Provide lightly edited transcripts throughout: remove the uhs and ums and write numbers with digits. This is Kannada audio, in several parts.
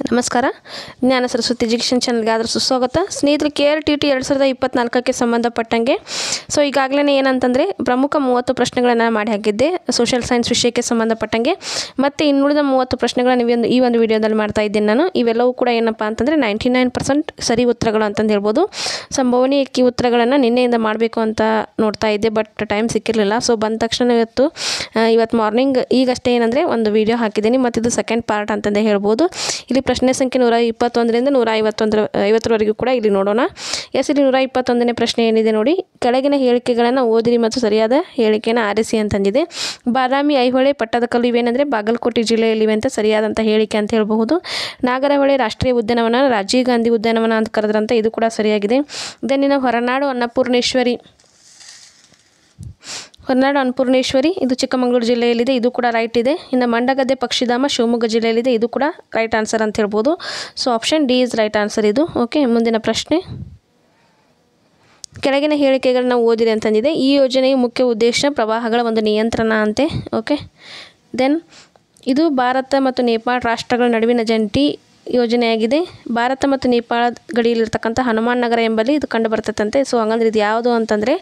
ನಮಸ್ಕಾರ. ಜ್ಞಾನ ಸರಸ್ವತಿ ಎಜುಕೇಷನ್ ಚಾನಲ್ಗೆ ಆದರೂ ಸುಸ್ವಾಗತ. ಸ್ನೇಹಿತರೆ, KRTT 2024ಕ್ಕೆ ಸಂಬಂಧಪಟ್ಟಂಗೆ ಈಗಾಗಲೇ ಏನಂತಂದರೆ ಪ್ರಮುಖ 30 ಪ್ರಶ್ನೆಗಳನ್ನು ಮಾಡಿ ಹಾಕಿದ್ದೆ ಸೋಷಿಯಲ್ ಸೈನ್ಸ್ ವಿಷಯಕ್ಕೆ ಸಂಬಂಧಪಟ್ಟಂಗೆ. ಮತ್ತು ಇನ್ನುಳಿದ 30 ಪ್ರಶ್ನೆಗಳನ್ನು ಈ ಒಂದು ವಿಡಿಯೋದಲ್ಲಿ ಮಾಡ್ತಾ ಇದ್ದೀನಿ ನಾನು. ಇವೆಲ್ಲವೂ ಕೂಡ ಏನಪ್ಪ ಅಂತಂದರೆ 99% ಸರಿ ಉತ್ತರಗಳು ಅಂತಂದು ಹೇಳ್ಬೋದು. ಸಂಭವನೀಯ ಕೀ ಉತ್ತರಗಳನ್ನು ನಿನ್ನೆಯಿಂದ ಮಾಡಬೇಕು ಅಂತ ನೋಡ್ತಾ ಇದ್ದೆ, ಬಟ್ ಟೈಮ್ ಸಿಕ್ಕಿರಲಿಲ್ಲ. ಸೊ ಬಂದ ತಕ್ಷಣ ಇವತ್ತು ಮಾರ್ನಿಂಗ್ ಈಗಷ್ಟೇ ಏನಂದರೆ ಒಂದು ವಿಡಿಯೋ ಹಾಕಿದ್ದೀನಿ, ಮತ್ತು ಇದು ಸೆಕೆಂಡ್ ಪಾರ್ಟ್ ಅಂತಂದೇ ಹೇಳ್ಬೋದು. ಇಲ್ಲಿ ಪ್ರಶ್ನೆ ಸಂಖ್ಯೆ 121ರಿಂದ 150ರವರೆಗೂ ಕೂಡ ಇಲ್ಲಿ ನೋಡೋಣ. ಇಲ್ಲಿ 121ನೇ ಪ್ರಶ್ನೆ ಏನಿದೆ ನೋಡಿ. ಕೆಳಗಿನ ಹೇಳಿಕೆಗಳನ್ನು ಓದಿರಿ ಮತ್ತು ಸರಿಯಾದ ಹೇಳಿಕೆಯನ್ನು ಆರಿಸಿ ಅಂತಂದಿದೆ. ಬಾದಾಮಿ, ಐಹೊಳೆ, ಪಟ್ಟದಕಲ್ಲು ಇವೇನೆಂದರೆ ಬಾಗಲಕೋಟೆ ಜಿಲ್ಲೆಯಲ್ಲಿವೆ ಅಂತ ಸರಿಯಾದಂಥ ಹೇಳಿಕೆ ಅಂತ ಹೇಳಬಹುದು. ನಾಗರಹೊಳೆ ರಾಷ್ಟ್ರೀಯ ಉದ್ಯಾನವನ ರಾಜೀವ್ ಗಾಂಧಿ ಉದ್ಯಾನವನ ಅಂತ ಕರೆದ್ರಂತೆ, ಇದು ಕೂಡ ಸರಿಯಾಗಿದೆ. ಇನ್ನು ಹೊರನಾಡು ಅನ್ನಪೂರ್ಣೇಶ್ವರಿ ಇದು ಚಿಕ್ಕಮಗಳೂರು ಜಿಲ್ಲೆಯಲ್ಲಿದೆ, ಇದು ಕೂಡ ರೈಟ್ ಇದೆ. ಇನ್ನು ಮಂಡಗದ್ದೆ ಪಕ್ಷಿಧಾಮ ಶಿವಮೊಗ್ಗ ಜಿಲ್ಲೆಯಲ್ಲಿದೆ, ಇದು ಕೂಡ ರೈಟ್ ಆನ್ಸರ್ ಅಂತ ಹೇಳ್ಬೋದು. So option D is right answer ಇದು. ಓಕೆ, ಮುಂದಿನ ಪ್ರಶ್ನೆ. ಕೆಳಗಿನ ಹೇಳಿಕೆಗಳನ್ನ ಓದಿರಿ ಅಂತಂದಿದೆ. ಈ ಯೋಜನೆಯ ಮುಖ್ಯ ಉದ್ದೇಶ ಪ್ರವಾಹಗಳ ಒಂದು ನಿಯಂತ್ರಣ ಅಂತೆ. ಓಕೆ, ಇದು ಭಾರತ ಮತ್ತು ನೇಪಾಳ ರಾಷ್ಟ್ರಗಳ ನಡುವಿನ ಜಂಟಿ ಯೋಜನೆಯಾಗಿದೆ. ಭಾರತ ಮತ್ತು ನೇಪಾಳ ಗಡಿಯಲ್ಲಿರ್ತಕ್ಕಂಥ ಹನುಮಾನ್ ನಗರ ಎಂಬಲ್ಲಿ ಇದು ಕಂಡು ಬರ್ತದಂತೆ. ಸೊ ಹಂಗಂದ್ರೆ ಇದು ಯಾವುದು ಅಂತಂದರೆ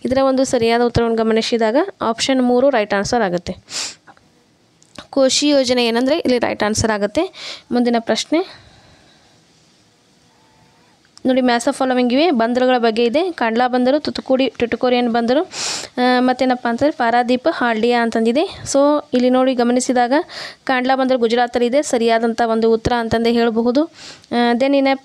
ಇದರ ಒಂದು ಸರಿಯಾದ ಉತ್ತರವನ್ನು ಗಮನಿಸಿದಾಗ ಆಪ್ಷನ್ 3 ರೈಟ್ ಆನ್ಸರ್ ಆಗುತ್ತೆ. ಕೋಶಿ ಯೋಜನೆ ಏನಂದರೆ ಇಲ್ಲಿ ರೈಟ್ ಆನ್ಸರ್ ಆಗುತ್ತೆ. ಮುಂದಿನ ಪ್ರಶ್ನೆ ನೋಡಿ. ಮ್ಯಾಸ್ ಆಫ್ ಫಾಲೋವಿಂಗ್ ಇವೆ ಬಂದರುಗಳ ಬಗ್ಗೆ ಇದೆ. ಕಾಂಡ್ಲಾ ಬಂದರು, ಟುಟುಕೋರಿಯನ್ ಬಂದರು, ಮತ್ತೇನಪ್ಪ ಅಂತಂದರೆ ಪಾರಾದೀಪ್, ಹಾಲ್ಡಿಯಾ ಅಂತಂದಿದೆ. ಸೊ ಇಲ್ಲಿ ನೋಡಿ ಗಮನಿಸಿದಾಗ ಕಾಂಡ್ಲಾ ಬಂದರು ಗುಜರಾತಲ್ಲಿದೆ, ಸರಿಯಾದಂಥ ಒಂದು ಉತ್ತರ ಅಂತಂದೇ ಹೇಳಬಹುದು.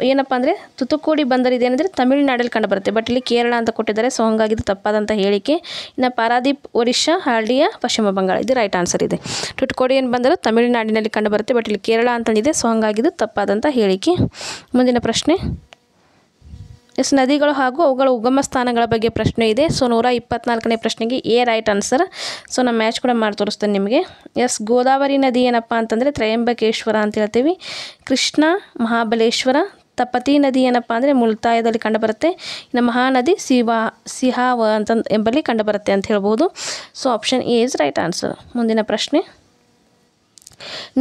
ಏನಪ್ಪ ಅಂದರೆ ತುತುಕೂಡಿ ಬಂದರು ಇದೆ ಏನಂದರೆ ತಮಿಳುನಾಡಲ್ಲಿ ಕಂಡುಬರುತ್ತೆ, ಬಟ್ ಇಲ್ಲಿ ಕೇರಳ ಅಂತ ಕೊಟ್ಟಿದ್ದಾರೆ. ಸೊ ಹಂಗಾಗಿದ್ದು ತಪ್ಪಾದಂಥ ಹೇಳಿಕೆ. ಇನ್ನು ಪಾರಾದೀಪ್ ಒರಿಸ್ಸಾ, ಹಾಲ್ಡಿಯಾ ಪಶ್ಚಿಮ ಬಂಗಾಳ, ಇದು ರೈಟ್ ಆನ್ಸರ್ ಇದೆ. ಟುಟುಕೋರಿಯನ್ ಬಂದರು ತಮಿಳುನಾಡಿನಲ್ಲಿ ಕಂಡುಬರುತ್ತೆ, ಬಟ್ ಇಲ್ಲಿ ಕೇರಳ ಅಂತಂದಿದೆ. ಸೊ ಹಂಗಾಗಿದ್ದು ತಪ್ಪಾದಂಥ ಹೇಳಿಕೆ. ಮುಂದಿನ ಪ್ರಶ್ನೆ. ನದಿಗಳು ಹಾಗೂ ಅವುಗಳ ಉಗಮ ಸ್ಥಾನಗಳ ಬಗ್ಗೆ ಪ್ರಶ್ನೆ ಇದೆ. ಸೊ 124ನೇ ಪ್ರಶ್ನೆಗೆ ಎ ರೈಟ್ ಆನ್ಸರ್. ಸೊ ನಾನು ಮ್ಯಾಚ್ ಕೂಡ ಮಾಡಿ ತೋರಿಸ್ತೇನೆ ನಿಮಗೆ. ಗೋದಾವರಿ ನದಿ ಏನಪ್ಪ ಅಂತಂದರೆ ತ್ರಯಂಬಕೇಶ್ವರ ಅಂತ ಹೇಳ್ತೀವಿ. ಕೃಷ್ಣ ಮಹಾಬಲೇಶ್ವರ. ತಪತಿ ನದಿ ಏನಪ್ಪ ಅಂದರೆ ಮುಲ್ತಾಯದಲ್ಲಿ ಕಂಡುಬರುತ್ತೆ. ಇನ್ನು ಮಹಾನದಿ ಸಿಹಾವ ಎಂಬಲ್ಲಿ ಕಂಡುಬರುತ್ತೆ ಅಂತ ಹೇಳ್ಬೋದು. So option A is right answer. ಮುಂದಿನ ಪ್ರಶ್ನೆ.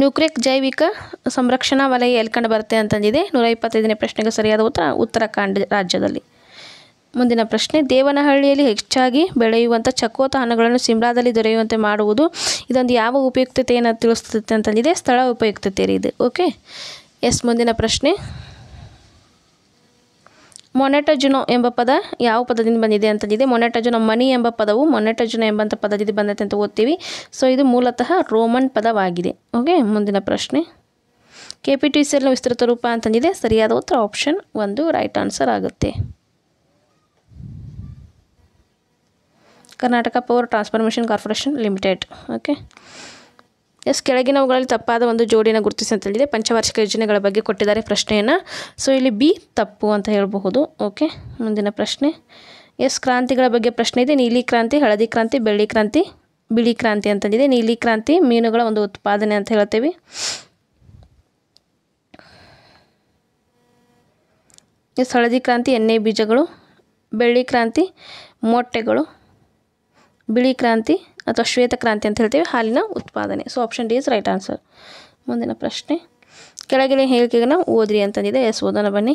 ನ್ಯೂಕ್ಲಿಕ್ ಜೈವಿಕ ಸಂರಕ್ಷಣಾ ವಲಯ ಎಲ್ಲಿ ಕಂಡು ಬರುತ್ತೆ ಅಂತಂದಿದೆ. 125ನೇ ಪ್ರಶ್ನೆಗೆ ಸರಿಯಾದ ಉತ್ತರ ಉತ್ತರಾಖಂಡ ರಾಜ್ಯದಲ್ಲಿ. ಮುಂದಿನ ಪ್ರಶ್ನೆ. ದೇವನಹಳ್ಳಿಯಲ್ಲಿ ಹೆಚ್ಚಾಗಿ ಬೆಳೆಯುವಂಥ ಚಕೋತ ಹಣ್ಣುಗಳನ್ನು ಸಿಮ್ಲಾದಲ್ಲಿ ದೊರೆಯುವಂತೆ ಮಾಡುವುದು ಇದೊಂದು ಯಾವ ಉಪಯುಕ್ತತೆಯನ್ನು ತಿಳಿಸ್ತದೆ ಅಂತಂದಿದೆ. ಸ್ಥಳ ಉಪಯುಕ್ತತೆ ಇದೆ. ಓಕೆ, ಮುಂದಿನ ಪ್ರಶ್ನೆ. ಮೊನೆಟಜುನೋ ಎಂಬ ಪದ ಯಾವ ಪದದಿಂದ ಬಂದಿದೆ ಅಂತಂದಿದೆ. ಮೊನೆಟಜುನೋ ಮನಿ ಎಂಬ ಪದವು ಮೊನೆಟಜುನೋ ಎಂಬಂಥ ಪದದಿಂದ ಬಂದೈತೆ ಅಂತ ಓದ್ತೀವಿ. ಸೊ ಇದು ಮೂಲತಃ ರೋಮನ್ ಪದವಾಗಿದೆ. ಓಕೆ, ಮುಂದಿನ ಪ್ರಶ್ನೆ. KPTCLನ ವಿಸ್ತೃತ ರೂಪ ಅಂತಂದಿದೆ. ಸರಿಯಾದ ಉತ್ತರ ಆಪ್ಷನ್ 1 ರೈಟ್ ಆನ್ಸರ್ ಆಗುತ್ತೆ. Karnataka power transformation corporation limited. Okay, ಕೆಳಗಿನವುಗಳಲ್ಲಿ ತಪ್ಪಾದ ಒಂದು ಜೋಡಿನ ಗುರುತಿಸಿ ಅಂತಂದಿದೆ. ಪಂಚವಾರ್ಷಿಕ ಯೋಜನೆಗಳ ಬಗ್ಗೆ ಕೊಟ್ಟಿದ್ದಾರೆ ಪ್ರಶ್ನೆಯನ್ನು. ಸೊ ಇಲ್ಲಿ ಬಿ ತಪ್ಪು ಅಂತ ಹೇಳಬಹುದು. ಓಕೆ, ಮುಂದಿನ ಪ್ರಶ್ನೆ. ಕ್ರಾಂತಿಗಳ ಬಗ್ಗೆ ಪ್ರಶ್ನೆ ಇದೆ. ನೀಲಿ ಕ್ರಾಂತಿ, ಹಳದಿ ಕ್ರಾಂತಿ, ಬೆಳ್ಳಿ ಕ್ರಾಂತಿ, ಬಿಳಿ ಕ್ರಾಂತಿ ಅಂತಂದಿದೆ. ನೀಲಿ ಕ್ರಾಂತಿ ಮೀನುಗಳ ಒಂದು ಉತ್ಪಾದನೆ ಅಂತ ಹೇಳ್ತೇವೆ. ಹಳದಿ ಕ್ರಾಂತಿ ಎಣ್ಣೆ ಬೀಜಗಳು, ಬೆಳ್ಳಿ ಕ್ರಾಂತಿ ಮೊಟ್ಟೆಗಳು, ಬಿಳಿ ಕ್ರಾಂತಿ ಅಥವಾ ಶ್ವೇತ ಕ್ರಾಂತಿ ಅಂತ ಹೇಳ್ತೇವೆ ಹಾಲಿನ ಉತ್ಪಾದನೆ. So option D is right answer. ಮುಂದಿನ ಪ್ರಶ್ನೆ. ಕೆಳಗಿನ ಹೇಳಿಕೆಯನ್ನು ಓದ್ರಿ ಅಂತಂದಿದೆ. ಓದೋಣ ಬನ್ನಿ.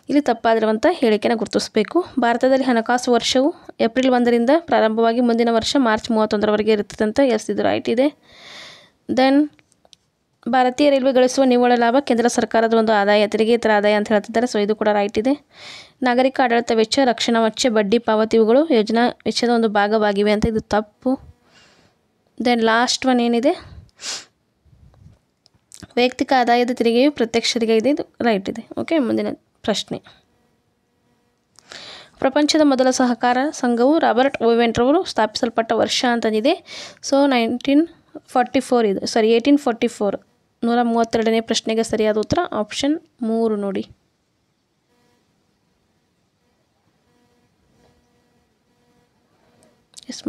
ಇಲ್ಲಿ ತಪ್ಪಾದಿರುವಂಥ ಹೇಳಿಕೆಯನ್ನು ಗುರುತಿಸಬೇಕು. ಭಾರತದಲ್ಲಿ ಹಣಕಾಸು ವರ್ಷವು ಏಪ್ರಿಲ್ 1ರಿಂದ ಪ್ರಾರಂಭವಾಗಿ ಮುಂದಿನ ವರ್ಷ ಮಾರ್ಚ್ 31ರವರೆಗೆ ಇರುತ್ತದೆ ಅಂತ. ಇದು ರೈಟ್ ಇದೆ. ಭಾರತೀಯ ರೈಲ್ವೆ ಗಳಿಸುವ ನಿವ್ವಳ ಲಾಭ ಕೇಂದ್ರ ಸರ್ಕಾರದ ಒಂದು ಆದಾಯ, ತೆರಿಗೆಯಿತರ ಆದಾಯ ಅಂತ ಹೇಳ್ತಿದ್ದಾರೆ. ಸೊ ಇದು ಕೂಡ ರೈಟ್ ಇದೆ. ನಾಗರಿಕ ಆಡಳಿತ ವೆಚ್ಚ, ರಕ್ಷಣಾ ವೆಚ್ಚ, ಬಡ್ಡಿ ಪಾವತಿ ಇವುಗಳು ಯೋಜನಾ ವೆಚ್ಚದ ಒಂದು ಭಾಗವಾಗಿವೆ ಅಂತ. ಇದು ತಪ್ಪು. ಲಾಸ್ಟ್ ಒನ್ ಏನಿದೆ, ವೈಯಕ್ತಿಕ ಆದಾಯದ ತೆರಿಗೆಯು ಪ್ರತ್ಯಕ್ಷ ತೆರಿಗೆ ಇದೆ. ಇದು ರೈಟ್ ಇದೆ. ಓಕೆ, ಮುಂದಿನ ಪ್ರಶ್ನೆ. ಪ್ರಪಂಚದ ಮೊದಲ ಸಹಕಾರ ಸಂಘವು ರಾಬರ್ಟ್ ಓವೆನ್ರವರು ಸ್ಥಾಪಿಸಲ್ಪಟ್ಟ ವರ್ಷ ಅಂತಂದಿದೆ. ಸೊ 1844 ಇದು 1844. 132ನೇ ಪ್ರಶ್ನೆಗೆ ಸರಿಯಾದ ಉತ್ತರ ಆಪ್ಷನ್ 3 ನೋಡಿ.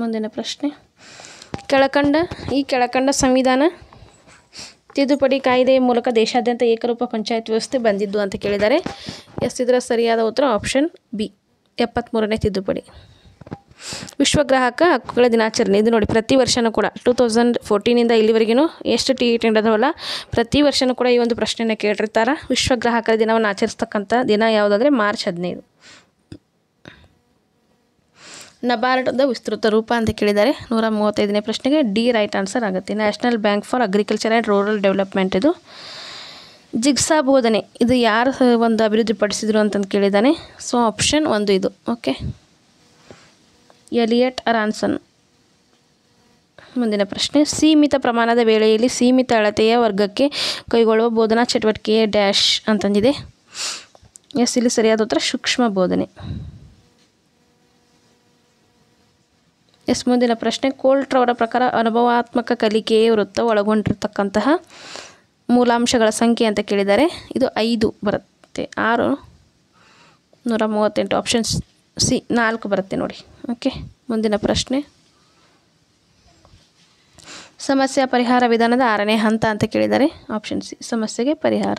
ಮುಂದಿನ ಪ್ರಶ್ನೆ. ಕೆಳಕಂಡ ಸಂವಿಧಾನ ತಿದ್ದುಪಡಿ ಕಾಯ್ದೆಯ ಮೂಲಕ ದೇಶಾದ್ಯಂತ ಏಕರೂಪ ಪಂಚಾಯತ್ ವ್ಯವಸ್ಥೆ ಬಂದಿದ್ದು ಅಂತ ಕೇಳಿದ್ದಾರೆ. ಇದರ ಸರಿಯಾದ ಉತ್ತರ ಆಪ್ಷನ್ ಬಿ 73ನೇ ತಿದ್ದುಪಡಿ. ವಿಶ್ವಗ್ರಾಹಕ ಹಕ್ಕುಗಳ ದಿನಾಚರಣೆ ಇದು ನೋಡಿ ಪ್ರತಿ ವರ್ಷವೂ ಕೂಡ 2014 ಇಲ್ಲಿವರೆಗೂ ಎಷ್ಟು TET ನಡೆದವಲ್ಲ ಪ್ರತಿ ವರ್ಷವೂ ಕೂಡ ಈ ಒಂದು ಪ್ರಶ್ನೆಯನ್ನು ಕೇಳಿರ್ತಾರೆ. ವಿಶ್ವಗ್ರಾಹಕರ ದಿನವನ್ನು ಆಚರಿಸ್ತಕ್ಕಂಥ ದಿನ ಯಾವುದಂದರೆ ಮಾರ್ಚ್ 15. ನಬಾರ್ಡ್ದ ವಿಸ್ತೃತ ರೂಪ ಅಂತ ಕೇಳಿದ್ದಾರೆ. 135ನೇ ಪ್ರಶ್ನೆಗೆ ಡಿ ರೈಟ್ ಆನ್ಸರ್ ಆಗುತ್ತೆ. National bank for agriculture and rural development ಇದು. ಜಿಗ್ಸಾ ಬೋಧನೆ ಇದು ಯಾರು ಒಂದು ಅಭಿವೃದ್ಧಿಪಡಿಸಿದ್ರು ಅಂತಂದು ಕೇಳಿದ್ದಾನೆ. ಸೊ ಆಪ್ಷನ್ 1 ಇದು. Okay, Elliot Ranson. ಮುಂದಿನ ಪ್ರಶ್ನೆ, ಸೀಮಿತ ಪ್ರಮಾಣದ ವೇಳೆಯಲ್ಲಿ ಸೀಮಿತ ಅಳತೆಯ ವರ್ಗಕ್ಕೆ ಕೈಗೊಳ್ಳುವ ಬೋಧನಾ ಚಟುವಟಿಕೆಯ ಡ್ಯಾಶ್ ಅಂತಂದಿದೆ. ಇಲ್ಲಿ ಸರಿಯಾದ ಉತ್ತರ ಸೂಕ್ಷ್ಮ ಬೋಧನೆ. ಮುಂದಿನ ಪ್ರಶ್ನೆ, ಕೋಲ್ಟ್ರವರ ಪ್ರಕಾರ ಅನುಭವಾತ್ಮಕ ಕಲಿಕೆಯ ವೃತ್ತ ಒಳಗೊಂಡಿರ್ತಕ್ಕಂತಹ ಮೂಲಾಂಶಗಳ ಸಂಖ್ಯೆ ಅಂತ ಕೇಳಿದ್ದಾರೆ. ಇದು 5 ಬರುತ್ತೆ. 6 138 ಆಪ್ಷನ್ ಸಿ 4 ಬರುತ್ತೆ ನೋಡಿ. ಓಕೆ, ಮುಂದಿನ ಪ್ರಶ್ನೆ, ಸಮಸ್ಯೆ ಪರಿಹಾರ ವಿಧಾನದ 6ನೇ ಹಂತ ಅಂತ ಕೇಳಿದ್ದಾರೆ. ಆಪ್ಷನ್ ಸಿ ಸಮಸ್ಯೆಗೆ ಪರಿಹಾರ.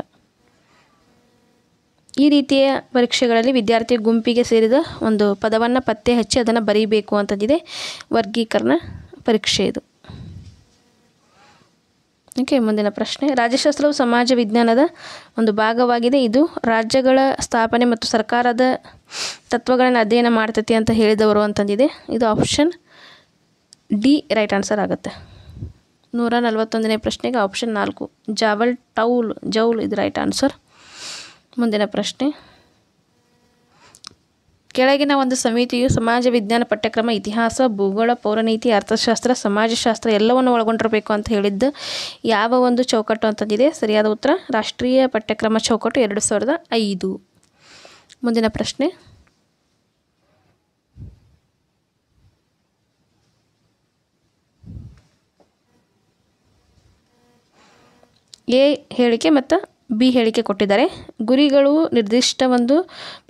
ಈ ರೀತಿಯ ಪರೀಕ್ಷೆಗಳಲ್ಲಿ ವಿದ್ಯಾರ್ಥಿ ಗುಂಪಿಗೆ ಸೇರಿದ ಒಂದು ಪದವನ್ನು ಪತ್ತೆ ಹಚ್ಚಿ ಅದನ್ನು ಬರೀಬೇಕು ಅಂತಂದಿದೆ. ವರ್ಗೀಕರಣ ಪರೀಕ್ಷೆ ಇದು. ಓಕೆ, ಮುಂದಿನ ಪ್ರಶ್ನೆ, ರಾಜ್ಯಶಾಸ್ತ್ರವು ಸಮಾಜ ವಿಜ್ಞಾನದ ಒಂದು ಭಾಗವಾಗಿದೆ. ಇದು ರಾಜ್ಯಗಳ ಸ್ಥಾಪನೆ ಮತ್ತು ಸರ್ಕಾರದ ತತ್ವಗಳನ್ನು ಅಧ್ಯಯನ ಮಾಡ್ತೈತಿ ಅಂತ ಹೇಳಿದವರು ಅಂತಂದಿದೆ. ಇದು ಆಪ್ಷನ್ ಡಿ ರೈಟ್ ಆನ್ಸರ್ ಆಗುತ್ತೆ. 141ನೇ ಪ್ರಶ್ನೆಗೆ ಆಪ್ಷನ್ 4 ಜೌಲ್ ಇದು ರೈಟ್ ಆನ್ಸರ್. ಮುಂದಿನ ಪ್ರಶ್ನೆ, ಕೆಳಗಿನ ಒಂದು ಸಮಿತಿಯು ಸಮಾಜ ವಿಜ್ಞಾನ ಪಠ್ಯಕ್ರಮ ಇತಿಹಾಸ, ಭೂಗೋಳ, ಪೌರನೀತಿ, ಅರ್ಥಶಾಸ್ತ್ರ, ಸಮಾಜಶಾಸ್ತ್ರ ಎಲ್ಲವನ್ನು ಒಳಗೊಂಡಿರಬೇಕು ಅಂತ ಹೇಳಿದ್ದು ಯಾವ ಒಂದು ಚೌಕಟ್ಟು ಅಂತಂದಿದೆ. ಸರಿಯಾದ ಉತ್ತರ ರಾಷ್ಟ್ರೀಯ ಪಠ್ಯಕ್ರಮ ಚೌಕಟ್ಟು 2005. ಮುಂದಿನ ಪ್ರಶ್ನೆ, ಎ ಹೇಳಿಕೆ ಮತ್ತು ಬಿ ಹೇಳಿಕೆ ಕೊಟ್ಟಿದ್ದಾರೆ. ಗುರಿಗಳು ನಿರ್ದಿಷ್ಟ ಒಂದು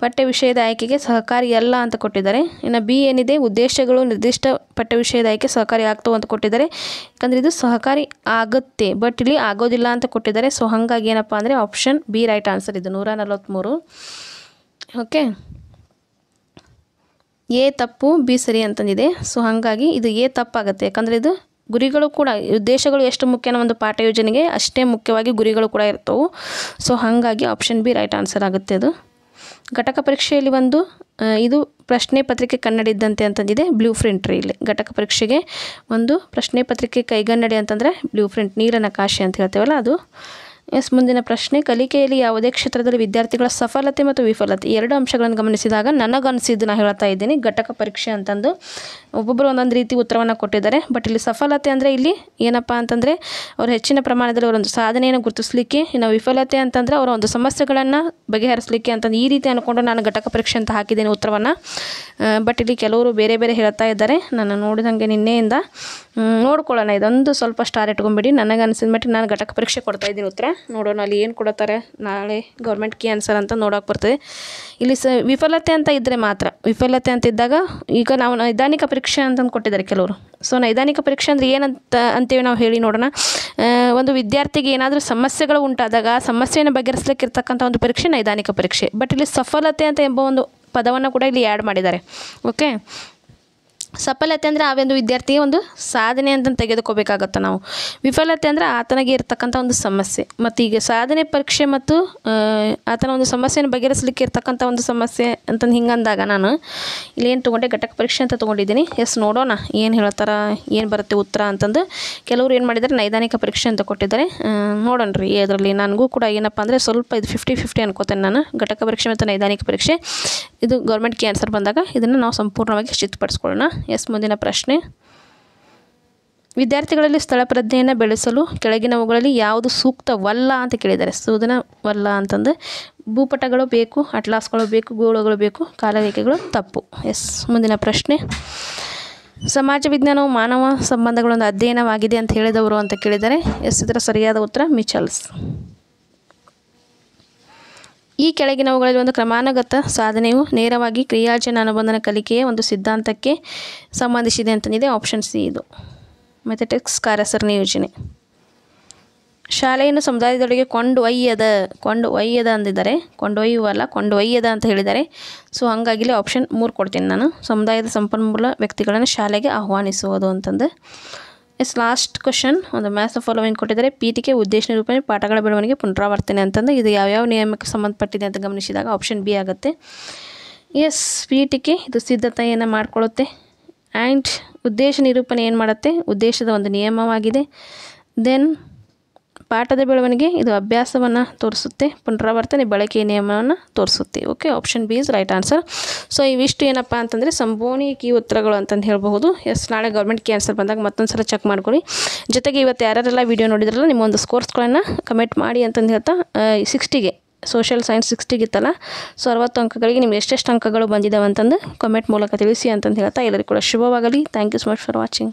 ಪಠ್ಯ ವಿಷಯದ ಆಯ್ಕೆಗೆ ಸಹಕಾರಿ ಅಲ್ಲ ಅಂತ ಕೊಟ್ಟಿದ್ದಾರೆ. ಇನ್ನು ಬಿ ಏನಿದೆ, ಉದ್ದೇಶಗಳು ನಿರ್ದಿಷ್ಟ ಪಠ್ಯ ವಿಷಯದ ಆಯ್ಕೆ ಸಹಕಾರಿ ಆಗ್ತವೆ ಅಂತ ಕೊಟ್ಟಿದ್ದಾರೆ. ಯಾಕಂದರೆ ಇದು ಸಹಕಾರಿ ಆಗುತ್ತೆ ಬಟ್ ಇಲ್ಲಿ ಆಗೋದಿಲ್ಲ ಅಂತ ಕೊಟ್ಟಿದ್ದಾರೆ. ಸೊ ಹಾಗಾಗಿ ಏನಪ್ಪ ಅಂದರೆ ಆಪ್ಷನ್ ಬಿ ರೈಟ್ ಆನ್ಸರ್ ಇದು. 143. ಓಕೆ, ಎ ತಪ್ಪು ಬಿ ಸರಿ ಅಂತಂದಿದೆ. ಸೊ ಹಾಗಾಗಿ ಇದು ಎ ತಪ್ಪಾಗುತ್ತೆ. ಯಾಕಂದರೆ ಇದು ಗುರಿಗಳು ಕೂಡ ಉದ್ದೇಶಗಳು ಎಷ್ಟು ಮುಖ್ಯನ ಒಂದು ಪಾಠ ಯೋಜನೆಗೆ ಅಷ್ಟೇ ಮುಖ್ಯವಾಗಿ ಗುರಿಗಳು ಕೂಡ ಇರ್ತವೆ. ಸೊ ಹಾಗಾಗಿ ಆಪ್ಷನ್ ಬಿ ರೈಟ್ ಆನ್ಸರ್ ಆಗುತ್ತೆ ಅದು. ಘಟಕ ಪರೀಕ್ಷೆಯಲ್ಲಿ ಇದು ಪ್ರಶ್ನೆ ಪತ್ರಿಕೆ ಕನ್ನಡಿದ್ದಂತೆ ಅಂತಂದಿದೆ. ಬ್ಲೂ ಪ್ರಿಂಟ್ ರೀ ಇಲ್ಲಿ ಘಟಕ ಪರೀಕ್ಷೆಗೆ ಒಂದು ಪ್ರಶ್ನೆ ಪತ್ರಿಕೆ ಕೈಗನ್ನಡಿ ಅಂತಂದರೆ ಬ್ಲೂ ಪ್ರಿಂಟ್ ನೀಲ ನಕಾಶೆ ಅಂತ ಹೇಳ್ತೇವಲ್ಲ ಅದು. ಮುಂದಿನ ಪ್ರಶ್ನೆ, ಕಲಿಕೆಯಲ್ಲಿ ಯಾವುದೇ ಕ್ಷೇತ್ರದಲ್ಲಿ ವಿದ್ಯಾರ್ಥಿಗಳ ಸಫಲತೆ ಮತ್ತು ವಿಫಲತೆ 2 ಅಂಶಗಳನ್ನು ಗಮನಿಸಿದಾಗ ನನಗನ್ಸಿದ್ದು ನಾನು ಹೇಳ್ತಾ ಇದ್ದೀನಿ. ಘಟಕ ಪರೀಕ್ಷೆ ಅಂತಂದು ಒಬ್ಬೊಬ್ಬರು ಒಂದೊಂದು ರೀತಿ ಉತ್ತರವನ್ನು ಕೊಟ್ಟಿದ್ದಾರೆ. ಬಟ್ ಇಲ್ಲಿ ಸಫಲತೆ ಅಂದರೆ ಇಲ್ಲಿ ಏನಪ್ಪ ಅಂತಂದರೆ ಅವರು ಹೆಚ್ಚಿನ ಪ್ರಮಾಣದಲ್ಲಿ ಅವರೊಂದು ಸಾಧನೆಯನ್ನು ಗುರುತಿಸಲಿಕ್ಕೆ, ಇನ್ನು ವಿಫಲತೆ ಅಂತಂದರೆ ಅವರ ಒಂದು ಸಮಸ್ಯೆಗಳನ್ನು ಬಗೆಹರಿಸಲಿಕ್ಕೆ ಅಂತಂದು ಈ ರೀತಿ ಅಂದ್ಕೊಂಡು ನಾನು ಘಟಕ ಪರೀಕ್ಷೆ ಅಂತ ಹಾಕಿದ್ದೇನೆ ಉತ್ತರವನ್ನು. ಬಟ್ ಇಲ್ಲಿ ಕೆಲವರು ಬೇರೆ ಬೇರೆ ಹೇಳ್ತಾ ಇದ್ದಾರೆ. ನಾನು ನೋಡಿದಂಗೆ ನಿನ್ನೆಯಿಂದ ನೋಡ್ಕೊಳ್ಳೋಣ, ಇದೊಂದು ಸ್ವಲ್ಪ ಸ್ಟಾರ್ ಇಟ್ಕೊಂಡ್ಬಿಡಿ. ನನಗೆ ಅನಿಸಿದ ಮಟ್ಟಿಗೆ ನಾನು ಘಟಕ ಪರೀಕ್ಷೆ ಕೊಡ್ತಾ ಇದ್ದೀನಿ ಉತ್ತರ. ನೋಡೋಣ ಅಲ್ಲಿ ಏನು ಕೊಡ್ತಾರೆ ನಾಳೆ ಗೌರ್ಮೆಂಟ್ ಕೀ ಆನ್ಸರ್ ಅಂತ ನೋಡೋಕೆ ಬರ್ತದೆ. ಇಲ್ಲಿ ವಿಫಲತೆ ಅಂತ ಇದ್ದರೆ ಮಾತ್ರ, ವಿಫಲತೆ ಅಂತ ಇದ್ದಾಗ ಈಗ ನಾವು ನೈದಾನಿಕ ಪರೀಕ್ಷೆ ಅಂತಂದು ಕೊಟ್ಟಿದ್ದಾರೆ ಕೆಲವರು. ಸೊ ನೈದಾನಿಕ ಪರೀಕ್ಷೆ ಅಂದರೆ ಅಂತೀವಿ ನಾವು ಹೇಳಿ ನೋಡೋಣ. ಒಂದು ವಿದ್ಯಾರ್ಥಿಗೆ ಏನಾದರೂ ಸಮಸ್ಯೆಗಳು ಉಂಟಾದಾಗ ಸಮಸ್ಯೆಯನ್ನು ಬಗೆಹರಿಸಲಿಕ್ಕೆ ಇರ್ತಕ್ಕಂಥ ಒಂದು ಪರೀಕ್ಷೆ ನೈದಾನಿಕ ಪರೀಕ್ಷೆ. ಬಟ್ ಇಲ್ಲಿ ಸಫಲತೆ ಅಂತ ಎಂಬ ಒಂದು ಪದವನ್ನು ಕೂಡ ಇಲ್ಲಿ ಆ್ಯಡ್ ಮಾಡಿದ್ದಾರೆ. ಓಕೆ, ಸಫಲತೆ ಅಂದರೆ ಆ ಒಂದು ವಿದ್ಯಾರ್ಥಿಗೆ ಒಂದು ಸಾಧನೆ ಅಂತ ತೆಗೆದುಕೋಬೇಕಾಗತ್ತೆ ನಾವು. ವಿಫಲತೆ ಅಂದರೆ ಆತನಿಗೆ ಇರ್ತಕ್ಕಂಥ ಒಂದು ಸಮಸ್ಯೆ. ಮತ್ತು ಈಗ ಸಾಧನೆ ಪರೀಕ್ಷೆ ಮತ್ತು ಆತನ ಒಂದು ಸಮಸ್ಯೆಯನ್ನು ಬಗೆಹರಿಸಲಿಕ್ಕೆ ಇರ್ತಕ್ಕಂಥ ಒಂದು ಸಮಸ್ಯೆ ಅಂತಂದು ಹಿಂಗಂದಾಗ ನಾನು ಇಲ್ಲಿ ಏನು ತೊಗೊಂಡೆ, ಘಟಕ ಪರೀಕ್ಷೆ ಅಂತ ತೊಗೊಂಡಿದ್ದೀನಿ. ನೋಡೋಣ ಏನು ಹೇಳ್ತಾರೆ, ಏನು ಬರುತ್ತೆ ಉತ್ತರ ಅಂತಂದು. ಕೆಲವರು ಏನು ಮಾಡಿದ್ದಾರೆ, ನೈದಾನಿಕ ಪರೀಕ್ಷೆ ಅಂತ ಕೊಟ್ಟಿದ್ದಾರೆ. ನೋಡೋಣ ರೀ ಅದರಲ್ಲಿ ನನಗೂ ಕೂಡ ಏನಪ್ಪ ಅಂದರೆ ಸ್ವಲ್ಪ ಇದು 50-50 ಅನ್ಕೋತೇನೆ ನಾನು. ಘಟಕ ಪರೀಕ್ಷೆ ಮತ್ತು ನೈದಾನಿಕ ಪರೀಕ್ಷೆ ಇದು ಗೌರ್ಮೆಂಟ್ ಕೀ ಆನ್ಸರ್ ಬಂದಾಗ ಇದನ್ನು ನಾವು ಸಂಪೂರ್ಣವಾಗಿ ಚಿತ್ತಪಡಿಸ್ಕೊಳ್ಳೋಣ. ಮುಂದಿನ ಪ್ರಶ್ನೆ, ವಿದ್ಯಾರ್ಥಿಗಳಲ್ಲಿ ಸ್ಥಳ ಪ್ರಜ್ಞೆಯನ್ನು ಬೆಳೆಸಲು ಕೆಳಗಿನವುಗಳಲ್ಲಿ ಯಾವುದು ಸೂಕ್ತವಲ್ಲ ಅಂತ ಕೇಳಿದ್ದಾರೆ. ಸೂದನವಲ್ಲ ಅಂತಂದು ಭೂಪಟಗಳು ಬೇಕು, ಅಟ್ಲಾಸ್ಗಳು ಬೇಕು, ಗೋಳಗಳು ಬೇಕು, ಕಾಲರೇಖೆಗಳು ತಪ್ಪು. ಮುಂದಿನ ಪ್ರಶ್ನೆ, ಸಮಾಜ ವಿಜ್ಞಾನವು ಮಾನವ ಸಂಬಂಧಗಳೊಂದು ಅಧ್ಯಯನವಾಗಿದೆ ಅಂತ ಹೇಳಿದವರು ಅಂತ ಕೇಳಿದ್ದಾರೆ. ಇದರ ಸರಿಯಾದ ಉತ್ತರ ಮಿಚಲ್ಸ್. ಈ ಕೆಳಗಿನವುಗಳಲ್ಲಿ ಒಂದು ಕ್ರಮಾನುಗತ ಸಾಧನೆಯು ನೇರವಾಗಿ ಕ್ರಿಯಾಜನ ಅನುಬಂಧನ ಕಲಿಕೆಯ ಒಂದು ಸಿದ್ಧಾಂತಕ್ಕೆ ಸಂಬಂಧಿಸಿದೆ ಅಂತಂದಿದೆ. ಆಪ್ಷನ್ ಸಿ ಇದು ಮೆಥೆಟಿಕ್ಸ್ ಕಾರ್ಯಾಚರಣೆ ಯೋಜನೆ. ಶಾಲೆಯನ್ನು ಸಮುದಾಯದೊಳಗೆ ಕೊಂಡೊಯ್ಯದ ಅಂದಿದ್ದಾರೆ, ಕೊಂಡೊಯ್ಯುವಲ್ಲ ಕೊಂಡೊಯ್ಯದ ಅಂತ ಹೇಳಿದ್ದಾರೆ. ಸೊ ಹಾಗಾಗಿ ಇಲ್ಲಿ ಆಪ್ಷನ್ 3 ಕೊಡ್ತೀನಿ ನಾನು. ಸಮುದಾಯದ ಸಂಪನ್ಮೂಲ ವ್ಯಕ್ತಿಗಳನ್ನು ಶಾಲೆಗೆ ಆಹ್ವಾನಿಸುವುದು ಅಂತಂದು. ಲಾಸ್ಟ್ ಕ್ವಶನ್ ಒಂದು ಮ್ಯಾಥ್ಸ್ ಫಾಲೋವಿಂಗ್ ಕೊಟ್ಟಿದ್ದಾರೆ. ಪೀಠಿಕೆ ಉದ್ದೇಶ ನಿರೂಪಣೆ ಪಾಠಗಳ ಬೆಳವಣಿಗೆ ಪುನರಾವರ್ತನೆ ಅಂತಂದು. ಇದು ಯಾವ್ಯಾವ ನಿಯಮಕ್ಕೆ ಸಂಬಂಧಪಟ್ಟಿದೆ ಅಂತ ಗಮನಿಸಿದಾಗ ಆಪ್ಷನ್ ಬಿ ಆಗುತ್ತೆ. ಪೀಠಿಕೆ ಇದು ಸಿದ್ಧತೆಯನ್ನು ಮಾಡಿಕೊಳ್ಳುತ್ತೆ. ಆ್ಯಂಡ್ ಉದ್ದೇಶ ನಿರೂಪಣೆ ಏನು ಮಾಡುತ್ತೆ, ಉದ್ದೇಶದ ಒಂದು ನಿಯಮವಾಗಿದೆ. ದೆನ್ ಪಾಠದ ಬೆಳವಣಿಗೆ ಇದು ಅಭ್ಯಾಸವನ್ನು ತೋರಿಸುತ್ತೆ. ಪುನರಾವರ್ತನೆ ಬಳಕೆಯ ನಿಯಮವನ್ನು ತೋರಿಸುತ್ತೆ. Okay, option B is right answer. So ಇವಿಷ್ಟು ಏನಪ್ಪ ಅಂತಂದರೆ ಸಂಭವನೀಯ ಕೀ ಉತ್ತರಗಳು ಅಂತಂದು ಹೇಳ್ಬಹುದು. ನಾಳೆ ಗೌರ್ಮೆಂಟ್ ಕೀ ಆನ್ಸರ್ ಬಂದಾಗ ಮತ್ತೊಂದು ಸಲ ಚೆಕ್ ಮಾಡ್ಕೊಳ್ಳಿ. ಜೊತೆಗೆ ಇವತ್ತು ಯಾರ್ಯಾರೆಲ್ಲ ವೀಡಿಯೋ ನೋಡಿದ್ರಲ್ಲ ನಿಮ್ಮ ಒಂದು ಸ್ಕೋರ್ಸ್ಗಳನ್ನು ಕಮೆಂಟ್ ಮಾಡಿ ಅಂತಂದು ಹೇಳ್ತಾ 60ಗೆ ಸೋಷಿಯಲ್ ಸೈನ್ಸ್ 60 ಇತ್ತಲ್ಲ, ಸೊ 60 ಅಂಕಗಳಿಗೆ ನಿಮ್ಗೆ ಎಷ್ಟೆಷ್ಟು ಅಂಕಗಳು ಬಂದಿದ್ದಾವೆ ಅಂತಂದು ಕಮೆಂಟ್ ಮೂಲಕ ತಿಳಿಸಿ ಅಂತಂದು ಹೇಳ್ತಾ ಎಲ್ಲರಿಗೂ ಕೂಡ ಶುಭವಾಗಲಿ. Thank you so much for watching.